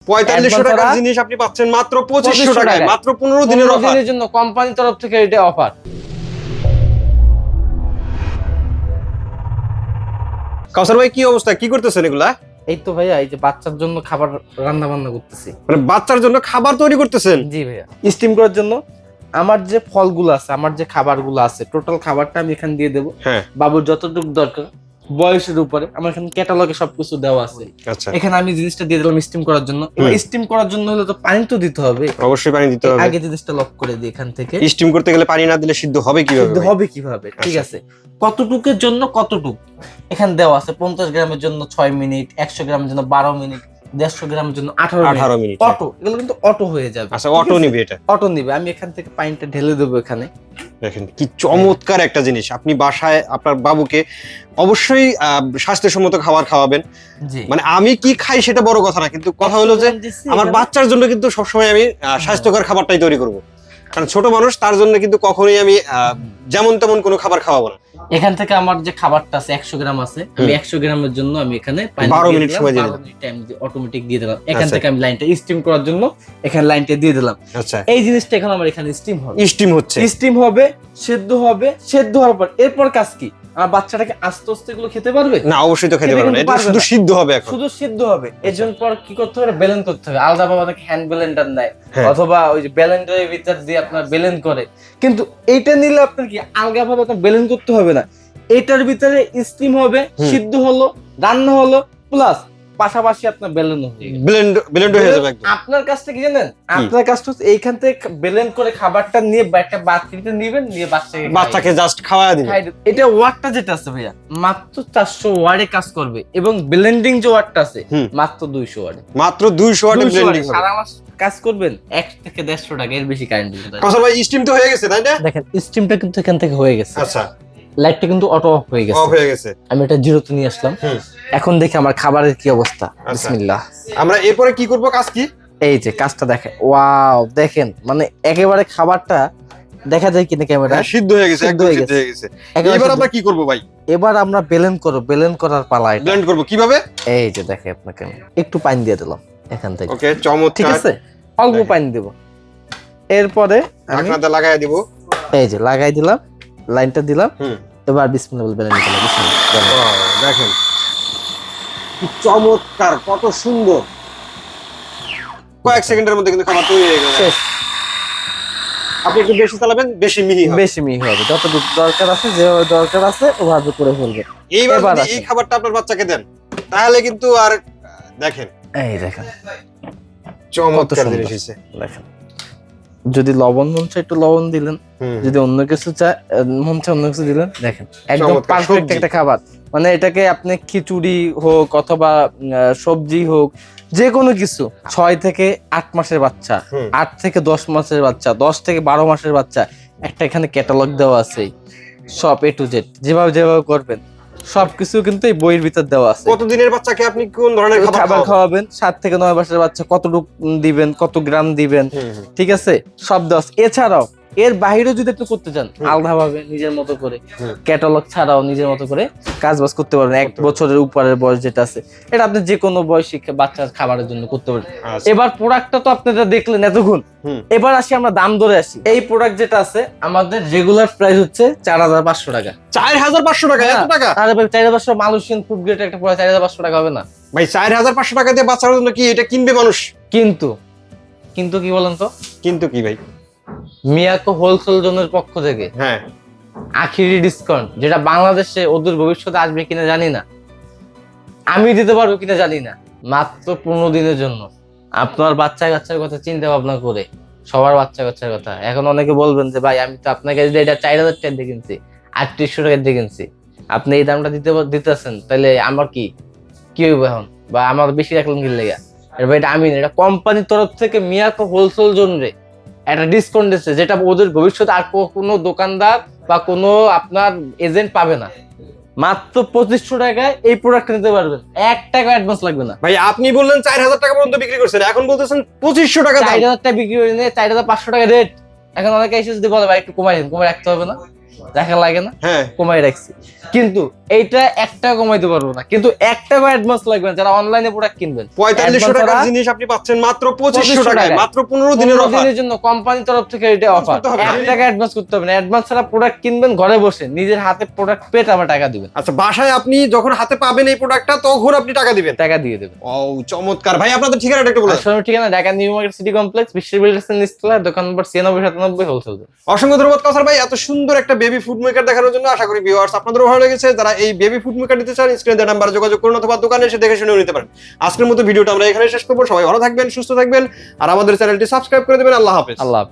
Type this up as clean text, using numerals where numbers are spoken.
4500 টাকার জিনিস আপনি পাচ্ছেন মাত্র 2500 টাকায়, মাত্র 15 দিনের অফার। দিনের জন্য কোম্পানির তরফ থেকে এটা অফার। কাউসার ভাই কি অবস্থা, কি করতেছেন এগুলা? এই তো ভাইয়া, এই যে বাচ্চার জন্য খাবার রান্না বান্না করতেছি। মানে বাচ্চার জন্য খাবার তৈরি করতেছেন? জি ভাইয়া, স্টিম করার জন্য আমার যে ফলগুলো আছে, আমার যে খাবারগুলো আছে, টোটাল খাবারটা আমি এখানে দিয়ে দেবো। হ্যাঁ, বাবুর যতটুকু দরকার বয়সের উপরে আমার এখানে ক্যাটালগে সবকিছু দেওয়া আছে। আচ্ছা, এখানে আমি জিনিসটা দিয়ে দিলাম স্টিম করার জন্য। এবার স্টিম করার জন্য হলে তো পানি তো দিতে হবে, অবশ্যই পানি দিতে হবে। আগে জিনিসটা লক করে দিই এখান থেকে। স্টিম করতে গেলে পানি না দিলে সিদ্ধ হবে কিভাবে? সিদ্ধ হবে কিভাবে, ঠিক আছে। কতটুকের জন্য কতটুক এখানে দেওয়া আছে। 50 গ্রামের জন্য 6 মিনিট, 100 গ্রামের জন্য 12 মিনিট, 150 গ্রামের জন্য 18 মিনিট। অটো, এগুলো কিন্তু অটো হয়ে যাবে। আচ্ছা, অটো নিবে এটা? অটো নিবে। আমি এখান থেকে পানিটা ঢেলে দেবো এখানে। দেখেন কি চমৎকার একটা জিনিস। আপনি বাসায় আপনার বাবুকে অবশ্যই স্বাস্থ্যসম্মত খাবার খাওয়াবেন। জি, মানে আমি কি খাই সেটা বড় কথা না, কিন্তু কথা হলো যে আমার বাচ্চার জন্য কিন্তু সবসময় আমি স্বাস্থ্যকর খাবারটাই তৈরি করব। কারণ ছোট মানুষ, তার জন্য কিন্তু কখনোই আমি যেমন তেমন কোনো খাবার খাওয়াবো না। এখান থেকে আমার যে খাবারটা আছে 100 গ্রাম আছে, আমি 100 গ্রামের জন্য আমি এখানে 12 মিনিট সময় দিয়ে দিলাম। টাইম অটোমেটিক দিয়ে দিলাম। এখান থেকে আমি লাইনটা স্টিম করার জন্য এখানে লাইনটা দিয়ে দিলাম। আচ্ছা, এই জিনিসটা এখন আমার এখানে স্টিম হবে। স্টিম হচ্ছে, স্টিম হবে, সেদ্ধ হবে। সেদ্ধ হওয়ার পর এরপর কাজ কি? আমার বাচ্চাটাকে আস্তে আস্তে এগুলো খেতে পারবে না? অবশ্যই তো খেতে পারবে না, এটা শুধু সিদ্ধ হবে এখন। শুধু সিদ্ধ হবে। এর জন্য পর কি করতে হবে? ব্লেন্ড করতে হবে। আলাদা ভাবে অনেক হ্যান্ড ব্লেন্ডার নেয়, অথবা ওই যে ব্লেন্ডারের ভিতর দিয়ে আপনার ব্লেন্ড করে। কিন্তু এইটা নিলে আপনার কি আলগা ভাবে আপনার ব্লেন্ড করতে হবে না। এটার ভিতরে স্টিম হবে, সিদ্ধ হলো, রান্না হলো, প্লাস পাশাপাশি আপনার ব্লেন্ড হয়ে গেল। ব্লেন্ড হয়ে যাবে একদম। আপনার কাজটা কি জানেন? আপনার কাজটা হচ্ছে এইখান থেকে ব্লেন্ড করে খাবারটা নিয়ে একটা বাটিতে নেবেন, নিয়ে বাচ্চাকে জাস্ট খাওয়ায় দিবেন। এটা ওয়াটটা যেটা আছে ভাইয়া, মাত্র 400 ওয়ার্ডে কাজ করবে। এবং ব্লেন্ডিং যে ওয়াটটা আছে মাত্র 200 ওয়ার্ডে। মাত্র 200 ওয়াটে ব্লেন্ডিং হবে। সারা মাস কাজ করবেন 1 থেকে 150 টাকা, এর বেশি কারেন্ট দিতে পারে। কাউসার ভাই স্টিম তো হয়ে গেছে তাই না? দেখেন স্টিমটা কিন্তু এখান থেকে হয়ে গেছে। আচ্ছা, লাইটটা কিন্তু অটো অফ হয়ে গেছে। অফ হয়ে গেছে। আমি এটা জিরোতে নিয়ে আসলাম। এখন দেখি আমার খাবারের কি অবস্থা। বিসমিল্লাহ। আমরা এরপরে কি করব, কাজ কি? এই যে কাজটা দেখেন, ওয়াও, দেখেন মানে একেবারে খাবারটা দেখা যায় কিনা ক্যামেরা সিদ্ধ হয়ে গেছে, একদম সিদ্ধ হয়ে গেছে। এবার আমরা কি করব ভাই? এবার আমরা ব্লেন্ড করব। ব্লেন্ড করার পালা। এটা ব্লেন্ড করব কিভাবে? এই যে দেখেন, আপনাকে একটু পানি দিয়ে দিলাম এখান থেকে। ওকে, চমৎকার। ঠিক আছে, অল্প পানি দেব। এরপরে আমি ঢাকনাটা লাগায় দিব। এই যে লাগাই দিলাম, লাইনটা দিলাম। এবার বিসমিল্লাহ বলবেন। বিসমিল্লাহ। দেখেন কি চমৎকার, কত সুন্দর। কয়েক সেকেন্ডের মধ্যে কিন্তু খাবার তৈরি হয়ে গেল। শেষ। আপনি একটু বেশি চালাবেন, বেশি মিহি হবে। বেশি মিহি হবে। যতটুকু দরকার আছে, যেভাবে দরকার আছে ওভাবে করে ফেলবে। এইবার যদি এই খাবারটা আপনার বাচ্চাকে দেন, তাহলে কিন্তু আর দেখেন, এই দেখেন চমৎকার জিনিস হইছে। দেখেন, যদি লবণ মন চায় একটু লবণ দিলেন, যদি অন্য কিছু চায় মন চায় অন্য কিছু দিলেন। দেখেন একদম পারফেক্ট একটা খাবার। মানে এটাকে আপনি খিচুড়ি হোক অথবা সবজি হোক, যে কোনো কিছু, 6 থেকে 8 মাসের বাচ্চা, 8 থেকে 10 মাসের বাচ্চা, 10 থেকে 12 মাসের বাচ্চা, একটা এখানে ক্যাটালগ দেওয়া আছে। সব A to Z যেভাবে যেভাবে করবেন সবকিছু কিন্তু এই বইয়ের ভিতর দেওয়া আছে। কত দিনের বাচ্চাকে আপনি কোন ধরনের খাবার খাওয়াবেন, 7 থেকে 9 মাসের বাচ্চা কতটুকু দিবেন, কত গ্রাম দিবেন, ঠিক আছে, সব দেওয়া আছে। এছাড়াও এর বাইরে যদি একটু করতে চান আলাদাভাবে নিজের মতো করে, ক্যাটালগ ছাড়াও নিজের মতো করে কাজ বাজ করতে পারবেন। 1 বছরের উপরের বয়স যেটা আছে, এটা আপনি যে কোনো বয়সী বাচ্চার খাবারের জন্য করতে পারবেন। এবার প্রোডাক্টটা তো আপনারা দেখলেন এতক্ষণ। এবার আসি আমরা দাম ধরে আসি। এই প্রোডাক্ট যেটা আছে আমাদের রেগুলার প্রাইস হচ্ছে 4500 টাকা। 4500 টাকা? এত টাকা? আরে ভাই 4500 মালয়েশিয়ান ফুড গ্রেড একটা পড়ে 4500 টাকা হবে না ভাই? 4500 টাকা দিয়ে বাচ্চার জন্য কি এটা কিনবে মানুষ? কিন্তু কিন্তু কি বলেন তো? কিন্তু কি ভাই? মিয়াকো হোলসেল জোনের পক্ষ থেকে আখিরি ডিসকাউন্ট, যেটা বাংলাদেশে ওদের ভবিষ্যতে আসবে কিনা জানি না, আমি দিতে পারবো কিনা জানি না, মাত্র 15 দিনের জন্য। আপনার বাচ্চা কাচ্চার কথা চিন্তা ভাবনা করে, সবার বাচ্চা কাচ্চার কথা। এখন অনেকে বলবেন যে ভাই আমি তো আপনার কাছে এটা 4000 টাকা দিয়ে কিনছি, 3800 টাকা দিয়ে কিনছি, আপনি এই দামটা দিতেছেন, তাহলে আমার কি হইব এখন? বা আমার বেশি রাখলেন কি লেগা? এটা আমি না, এটা কোম্পানির তরফ থেকে মিয়াকো হোলসেল জোনরে একটা ডিসকাউন্ট দিচ্ছে, যেটা ওদের ভবিষ্যতে আর কোনো দোকানদার বা কোনো আপনার এজেন্ট পাবে না। মাত্র 2500 টাকায় এই প্রোডাক্ট নিতে পারবেন, 1 টাকা অ্যাডভান্স লাগবে না। ভাই আপনি বললেন 4000 টাকা পর্যন্ত বিক্রি করছেন, এখন বলতেছেন 2500 টাকা। 4000 টাকা বিক্রি করে নিয়ে 4500 টাকা রেট। এখন অনেকে এসে যদি বলে ভাই একটু কমাই রাখতে হবে না, দেখা লাগে না, হ্যাঁ কমাই রাখছি। কিন্তু এইটা একটা কমাইতে পারবো না, কিন্তু 1 টাকা অ্যাডভান্স লাগবে না যারা অনলাইনে প্রোডাক্ট কিনবেন। 4500 টাকার জিনিস আপনি পাচ্ছেন মাত্র 2500 টাকায়, মাত্র 15 দিনের 15 অফার। দিনের জন্য কোম্পানির তরফ থেকে এটা অফার। করতে হবে না। 1 টাকা অ্যাডভান্স করতে হবে না, অ্যাডভান্স ছাড়া প্রোডাক্ট কিনবেন, ঘরে বসে নিজের হাতে প্রোডাক্ট পেট আবার টাকা দিবেন। আচ্ছা, বাসায় আপনি যখন হাতে পাবেন এই প্রোডাক্টটা তখন আপনি টাকা দিবেন। টাকা দিয়ে দেবেন। ও চমৎকার ভাই, আপনাদের ঠিকানাটা একটু বলুন। আসলে ঠিকানা Dhaka new market city complex, বিশ্ব বিল্ডার্সের নিচতলা, দোকান নম্বর 9697 হোলসেল। অসংখ্য ধন্যবাদ কাউসার ভাই এত সুন্দর একটা বেবি ফুড মেকার দেখানোর জন্য। আশা করি ভিউয়ার্স আপনাদেরও ভালো লেগেছে। যারা এই বেবি ফুড মেকার নিতে চান স্ক্রিনে দেওয়া নাম্বারে যোগাযোগ করুন অথবা দোকানে এসে দেখে শুনেও নিতে পারেন। আজকের মতো ভিডিওটা আমরা এখানে শেষ করবো। সবাই ভালো থাকবেন, সুস্থ থাকবেন, আর আমাদের চ্যানেলটি সাবস্ক্রাইব করে দেবেন। আল্লাহ হাফেজ। আল্লাহ হাফেজ।